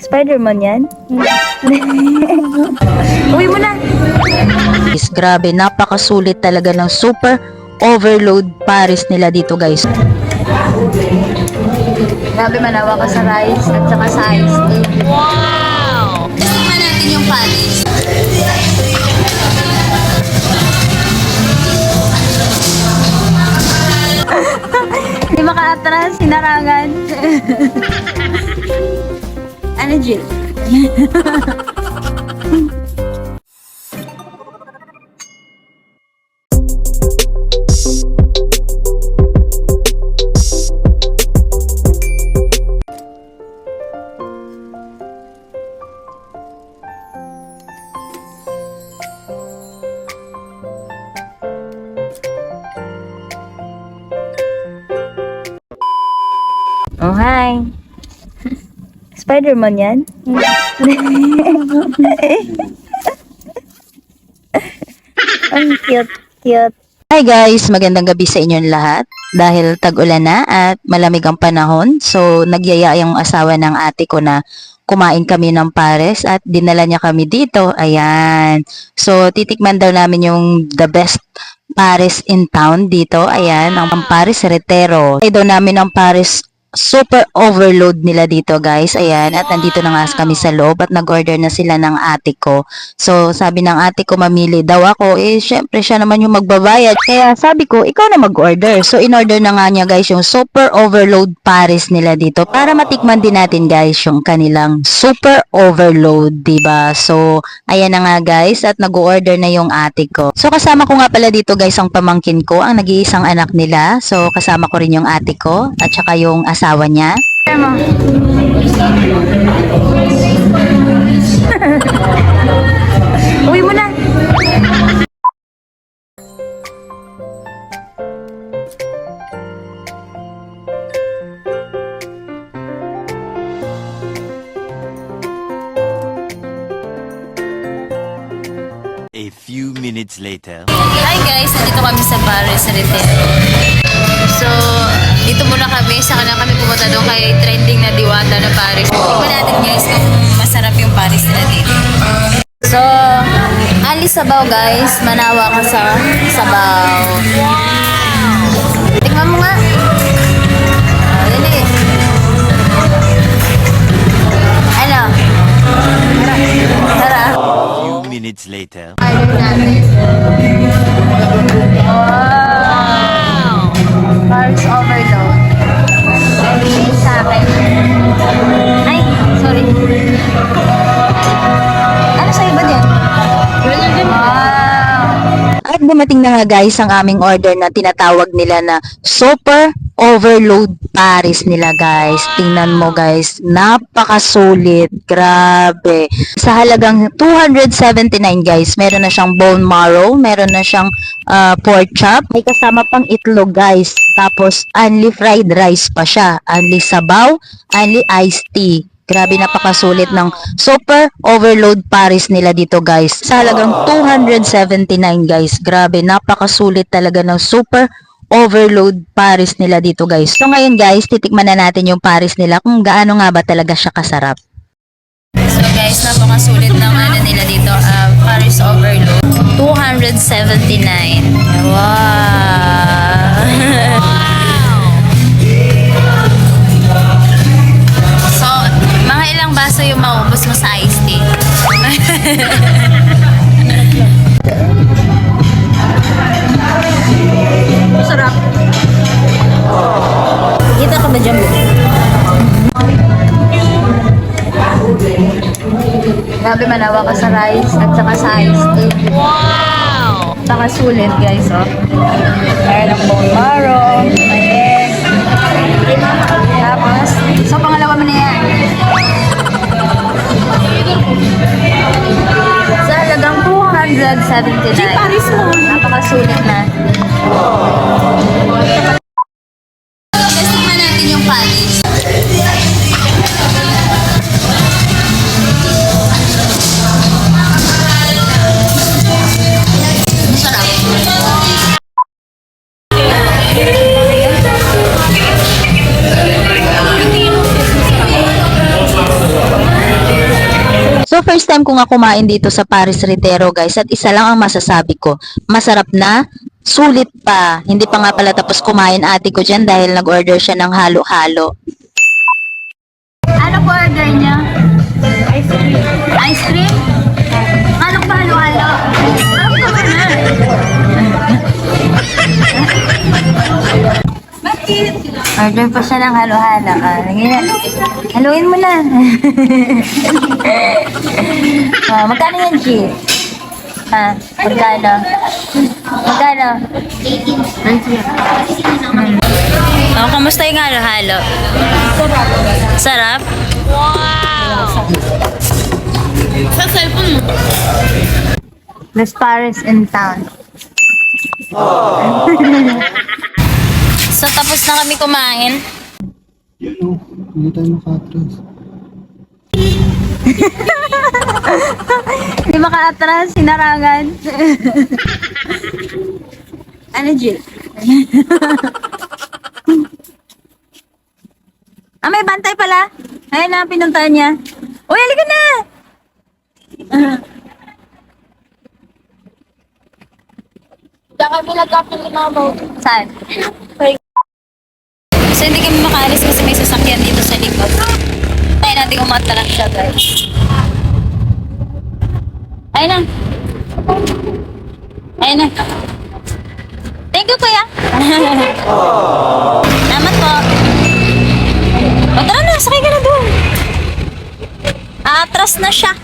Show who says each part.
Speaker 1: Spider-Man yan? Uwi mo na!
Speaker 2: Guys, grabe, napakasulit talaga ng super overload Paris nila dito guys.
Speaker 1: Grabe, manawa ka sa rice at saka sa ice tea.
Speaker 2: Wow! Tingnan natin yung Paris.
Speaker 1: Hindi makaatras, sinarangan. Ano, Jill? Oh, hi. Spider-Man yan? Ang cute.
Speaker 2: Hi guys, magandang gabi sa inyong lahat. Dahil tag-ulan na at malamig ang panahon, so nagyaya yung asawa ng ate ko na kumain kami ng pares at dinala niya kami dito. Ayan. So titikman daw namin yung the best pares in town dito. Ayan, ang pares Retero. Ay daw namin ang pares super overload nila dito guys. Ayan, at nandito na nga kami sa loob at nag-order na sila ng ate ko. So sabi ng ate ko mamili daw ako. Syempre siya naman yung magbabayad. Kaya sabi ko, ikaw na mag-order. So in-order na nga niya guys yung super overload pares nila dito para matikman din natin guys yung kanilang super overload, diba? So ayan na nga guys at nag-order na yung ate ko. So kasama ko nga pala dito guys ang pamangkin ko, ang nag-iisang anak nila. So kasama ko rin yung ate ko at saka yung asawa niya.
Speaker 1: Uwi mo na!
Speaker 3: A few minutes later.
Speaker 4: Hi guys, nandito kami sa Paris Retero. So, dito muna kami, saka na kami pumunta doon kay trending na Diwata na Paris. Tingnan natin guys kung masarap yung Paris nila dito. So, Ali Sabaw guys, manawa ka sa sabaw. Wow! Tingnan mo nga. Dali. Ano? Tara.
Speaker 3: Few minutes later.
Speaker 1: Wow! Paris overload. Everything sa akin. Ay, sorry. Ano sa'yo ba din? Wow!
Speaker 2: At dumating na nga guys ang aming order na tinatawag nila na super overload Paris nila guys. Tingnan mo guys, napakasulit. Grabe. Sa halagang 279 guys, meron na siyang bone marrow, meron na siyang pork chop, may kasama pang itlog guys. Tapos only fried rice pa siya, only sabaw, only iced tea. Grabe, napakasulit ng super overload Paris nila dito guys. Sa halagang 279 guys. Grabe, napakasulit talaga ng super overload Paris nila dito guys. So ngayon guys, titikman na natin yung Paris nila kung gaano nga ba talaga siya kasarap.
Speaker 4: So guys, napakasulit ng ano nila dito, Paris overload. 279. Wow! So, mga ilang baso yung maubos mo sa iced tea?
Speaker 1: Masarap.
Speaker 4: Kita ka ba dyan?
Speaker 1: Grabe, manawa ka sa rice at saka sa ice tea.
Speaker 4: Wow!
Speaker 1: Napakasulit guys, oh. Meron ng bone marrow, may egg. Tapos, so pangalawa mo na yan. Sa halagang 279. Paris mo. Napakasulit na.
Speaker 4: Guys, tingnan natin yung Paris.
Speaker 2: first time ko nga kumain dito sa Paris Retero guys at isa lang ang masasabi ko. Masarap na, sulit pa. Hindi pa nga pala tapos kumain ate ko dyan dahil nag-order siya ng halo-halo.
Speaker 4: Ano po order niya? Ice cream. Ice cream? Ano pa halo-halo? Ano ka ba na? Bakit? Order pa siya ng halo-halo. Haluin mo na. Magkano yan, G? Magkano? Magkano? 18. Kamusta yung halo-halo? Sarap? Wow! Sa cellphone mo? Best Paris in town. So, tapos na kami kumain.
Speaker 5: Hindi tayo makatras.
Speaker 4: Hindi makaatras, sinarangan. Ano, Jill? May bantay pala. Ayun na, pinuntahan niya. Uy, halika na! Diyan kami nagkapin ni Mama. Saan? So, hindi kami makaalis kasi may sasakyan dito sa likod. Ayun natin kung matras siya, guys. Ayun na. Ayun na. Thank you, kuya. Salamat po. O, tara na, sakay ka na doon. Atras na siya.